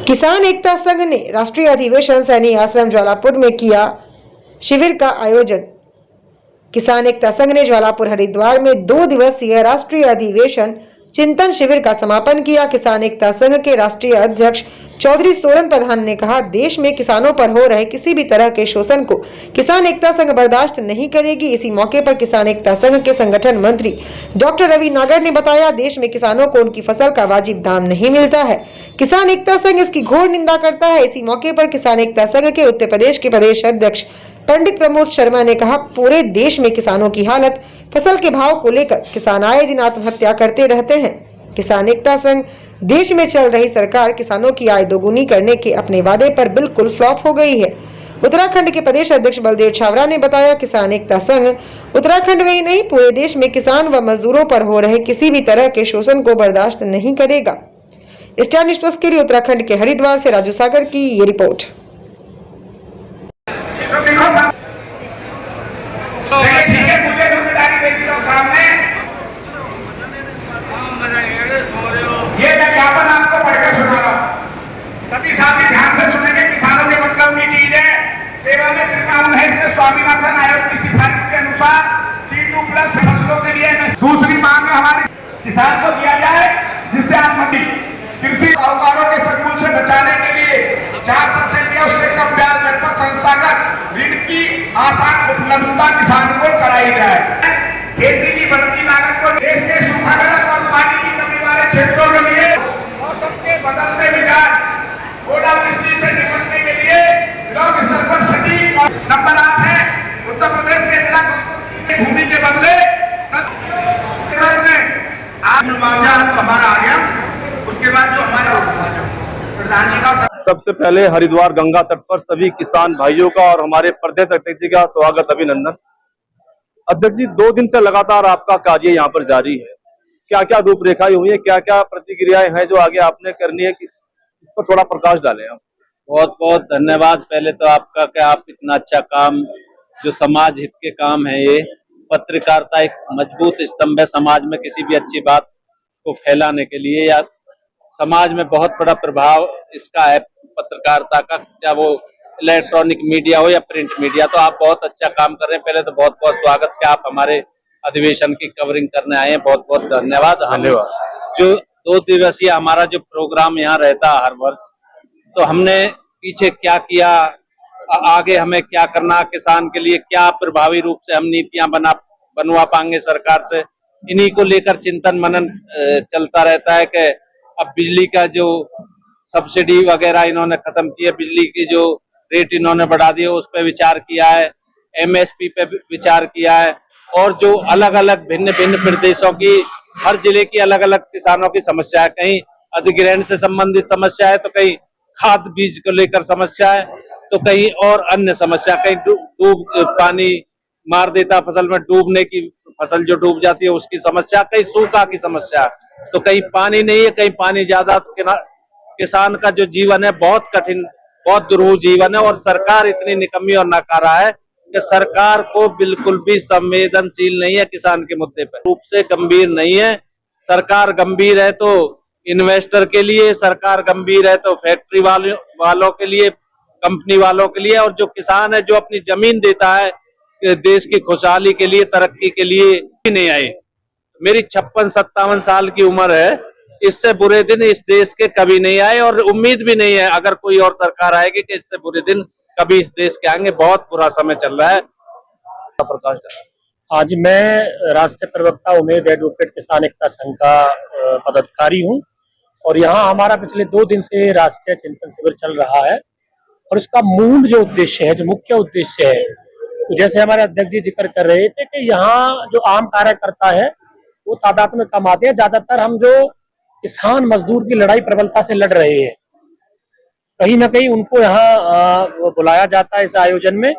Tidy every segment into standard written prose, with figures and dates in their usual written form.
किसान एकता संघ ने राष्ट्रीय अधिवेशन सैनी आश्रम ज्वालापुर में किया शिविर का आयोजन। किसान एकता संघ ने ज्वालापुर हरिद्वार में 2 दिवसीय राष्ट्रीय अधिवेशन चिंतन शिविर का समापन किया। किसान एकता संघ के राष्ट्रीय अध्यक्ष चौधरी सोरन प्रधान ने कहा, देश में किसानों पर हो रहे किसी भी तरह के शोषण को किसान एकता संघ बर्दाश्त नहीं करेगी। इसी मौके पर किसान एकता संघ के संगठन मंत्री डॉक्टर रवि नागर ने बताया, देश में किसानों को उनकी फसल का वाजिब दाम नहीं मिलता है। किसान एकता संघ इसकी घोर निंदा करता है। इसी मौके पर किसान एकता संघ के उत्तर प्रदेश के प्रदेश अध्यक्ष पंडित प्रमोद शर्मा ने कहा, पूरे देश में किसानों की हालत, फसल के भाव को लेकर किसान आए दिन आत्महत्या करते रहते हैं। किसान एकता संघ देश में चल रही सरकार किसानों की आय दोगुनी करने के अपने वादे पर बिल्कुल फ्लॉप हो गई है। उत्तराखंड के प्रदेश अध्यक्ष बलदेव छावरा ने बताया, किसान एकता संघ उत्तराखंड में ही नहीं पूरे देश में किसान व मजदूरों पर हो रहे किसी भी तरह के शोषण को बर्दाश्त नहीं करेगा। स्टार न्यूज़ के लिए उत्तराखंड के हरिद्वार से राजू सागर की ये रिपोर्ट। ये विज्ञापन आपको पढ़कर सुनाऊंगा, सभी साथी ध्यान से सुनेंगे। किसानों के मतलब की चीज है, सेवा में श्रीमान महेंद्र स्वामीनाथन आयोग की सिफारिश के अनुसार C2+ फसलों के लिए दूसरी मांग हमारे किसान को दिया जाए, जिससे आत्महत्या कृषि साहूकारों के चंगुल से बचाने के लिए 4% या उससे कम ब्याज दर पर संस्थागत ऋण की आसान उपलब्धता किसान को कराई जाए। खेती की बढ़ती लागत को देश के सूखाग्रस्त और पानी की कमी वाले क्षेत्रों के लिए मौसम के बदलते मिजाज ओलावृष्टि से निपटने के लिए ब्लॉक स्तर पर सटीक नंबर 8 है। उत्तर प्रदेश के जिला भूमि के बदले हमारा आ गया। उसके बाद जो हमारा प्रधान जी का सबसे पहले हरिद्वार गंगा तट पर सभी किसान भाइयों का और हमारे प्रदेश अध्यक्ष जी का स्वागत, अभिनंदन। अध्यक्ष जी, 2 दिन से लगातार आपका कार्य यहाँ पर जारी है, क्या क्या रूपरेखाएं हुई है, क्या क्या प्रतिक्रियाएं हैं जो आगे आपने करनी है, इस पर थोड़ा प्रकाश डालें आप। बहुत बहुत धन्यवाद पहले तो आपका कि आप इतना अच्छा काम, जो समाज हित के काम है, ये पत्रकारिता एक मजबूत स्तंभ है समाज में किसी भी अच्छी बात को फैलाने के लिए, या समाज में बहुत बड़ा प्रभाव इसका है पत्रकारिता का, चाहे वो इलेक्ट्रॉनिक मीडिया हो या प्रिंट मीडिया। तो आप बहुत अच्छा काम कर रहे हैं। पहले तो बहुत बहुत स्वागत कि आप हमारे अधिवेशन की कवरिंग करने आए हैं, बहुत बहुत धन्यवाद। जो 2 दिवसीय हमारा जो प्रोग्राम यहाँ रहता है हर वर्ष, तो हमने पीछे क्या किया, आगे हमें क्या करना, किसान के लिए क्या प्रभावी रूप से हम नीतियां बनवा पाएंगे सरकार से, इन्हीं को लेकर चिंतन मनन चलता रहता है। कि अब बिजली का जो सब्सिडी वगैरह इन्होंने खत्म किया, बिजली की जो रेट इन्होंने बढ़ा दिए, उस पर विचार किया है, MSP पे विचार किया है, और जो अलग अलग भिन्न भिन्न प्रदेशों की, हर जिले की अलग अलग किसानों की समस्या है, कहीं अधिग्रहण से संबंधित समस्या है, तो कहीं खाद बीज को लेकर समस्या है, तो कहीं और अन्य समस्या, कहीं डूब पानी मार देता फसल में, डूबने की फसल जो डूब जाती है उसकी समस्या, कहीं सूखा की समस्या, तो कहीं पानी नहीं है, कहीं पानी ज्यादा। किसान का जो जीवन है बहुत कठिन, बहुत दुरूह जीवन है, और सरकार इतनी निकम्मी और नाकारा है कि सरकार को बिल्कुल भी संवेदनशील नहीं है किसान के मुद्दे पर, रूप से गंभीर नहीं है। सरकार गंभीर है तो इन्वेस्टर के लिए, सरकार गंभीर है तो फैक्ट्री वालों के लिए, कंपनी वालों के लिए, और जो किसान है जो अपनी जमीन देता है देश की खुशहाली के लिए, तरक्की के लिए नहीं आए। मेरी 56-57 साल की उम्र है, इससे बुरे दिन इस देश के कभी नहीं आए, और उम्मीद भी नहीं है अगर कोई और सरकार आएगी कि इससे बुरे दिन कभी इस देश के आएंगे। बहुत बुरा समय चल रहा है। प्रकाश, आज मैं राष्ट्रीय प्रवक्ता उम्मीद एडवोकेट किसान एकता संघ का पदाधिकारी हूं, और यहाँ हमारा पिछले 2 दिन से राष्ट्रीय चिंतन शिविर चल रहा है। और इसका मूल जो उद्देश्य है, जो मुख्य उद्देश्य है, तो जैसे हमारे अध्यक्ष जी जिक्र कर रहे थे कि यहाँ जो आम कार्यकर्ता है वो तादाद में कम आते हैं। ज्यादातर हम जो किसान मजदूर की लड़ाई प्रबलता से लड़ रहे हैं, कहीं ना कहीं उनको यहाँ बुलाया जाता है इस आयोजन में।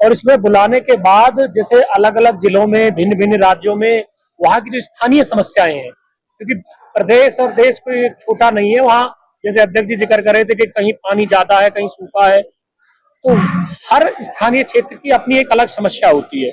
और इसमें बुलाने के बाद जैसे अलग अलग जिलों में, भिन्न भिन्न राज्यों में वहाँ की जो स्थानीय समस्याएं हैं, क्योंकि प्रदेश और देश कोई एक छोटा नहीं है, वहाँ जैसे अध्यक्ष जी जिक्र कर रहे थे कि कहीं पानी ज्यादा है, कहीं सूखा है, तो हर स्थानीय क्षेत्र की अपनी एक अलग समस्या होती है।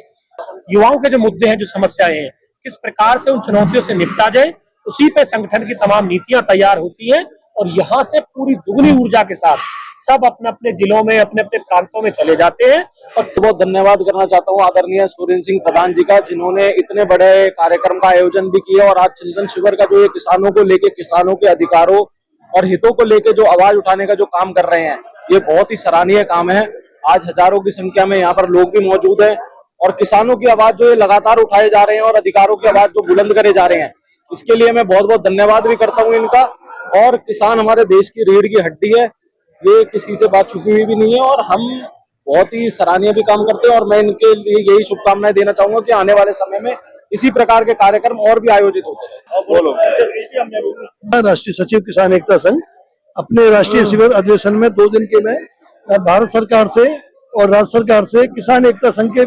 युवाओं के जो मुद्दे हैं, जो समस्याएं हैं, किस प्रकार से उन चुनौतियों से निपटा जाए, उसी पे संगठन की तमाम नीतियां तैयार होती हैं। और यहाँ से पूरी दुगनी ऊर्जा के साथ सब अपने अपने जिलों में अपने अपने प्रांतों में चले जाते हैं। और बहुत धन्यवाद करना चाहता हूँ आदरणीय सुरेंद्र सिंह प्रधान जी का, जिन्होंने इतने बड़े कार्यक्रम का आयोजन भी किया और आज चिंतन शिविर का जो ये किसानों को लेके, किसानों के अधिकारों और हितों को लेके जो आवाज उठाने का जो काम कर रहे हैं, ये बहुत ही सराहनीय काम है। आज हजारों की संख्या में यहाँ पर लोग भी मौजूद हैं और किसानों की आवाज जो ये लगातार उठाए जा रहे हैं और अधिकारों की आवाज जो बुलंद करे जा रहे हैं, इसके लिए मैं बहुत बहुत धन्यवाद भी करता हूँ इनका। और किसान हमारे देश की रीढ़ की हड्डी है, ये किसी से बात छुपी हुई भी नहीं है और हम बहुत ही सराहनीय भी काम करते हैं। और मैं इनके लिए यही शुभकामनाएं देना चाहूंगा कि आने वाले समय में इसी प्रकार के कार्यक्रम और भी आयोजित होते रहे। बोलो। राष्ट्रीय सचिव किसान एकता संघ अपने राष्ट्रीय शिविर अधिवेशन में 2 दिन के मैं भारत सरकार से और राज्य सरकार से किसान एकता संघ के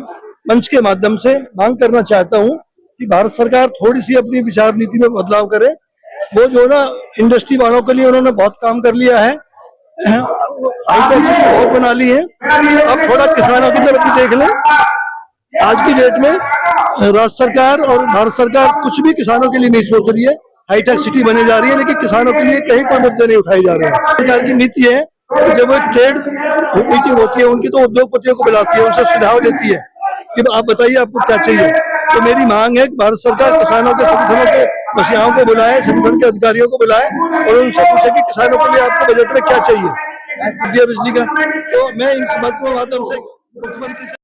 मंच के माध्यम से मांग करना चाहता हूं कि भारत सरकार थोड़ी सी अपनी विचार नीति में बदलाव करे। वो जो ना इंडस्ट्री वालों के लिए उन्होंने बहुत काम कर लिया है, हाईटेक सिटी बहुत बना ली है, अब थोड़ा किसानों की तरफ भी देख लें। आज की डेट में राज्य सरकार और भारत सरकार कुछ भी किसानों के लिए नहीं सोच रही है। हाईटेक सिटी बने जा रही है लेकिन किसानों के लिए कहीं कोई मुद्दे नहीं उठाए जा रहे हैं। सरकार की नीति है कि जब वो ट्रेड मीटिंग होती है उनकी तो उद्योगपतियों को बुलाती है, उनसे सुझाव लेती है कि आप बताइए आपको क्या चाहिए। तो मेरी मांग है कि भारत सरकार किसानों के संगठनों के मसीहाओं को बुलाए, संगठन के अधिकारियों को बुलाए और उनसे पूछे कि किसानों के लिए आपको बजट में क्या चाहिए, बिजली का। तो मैं इन माध्यम से मुख्यमंत्री से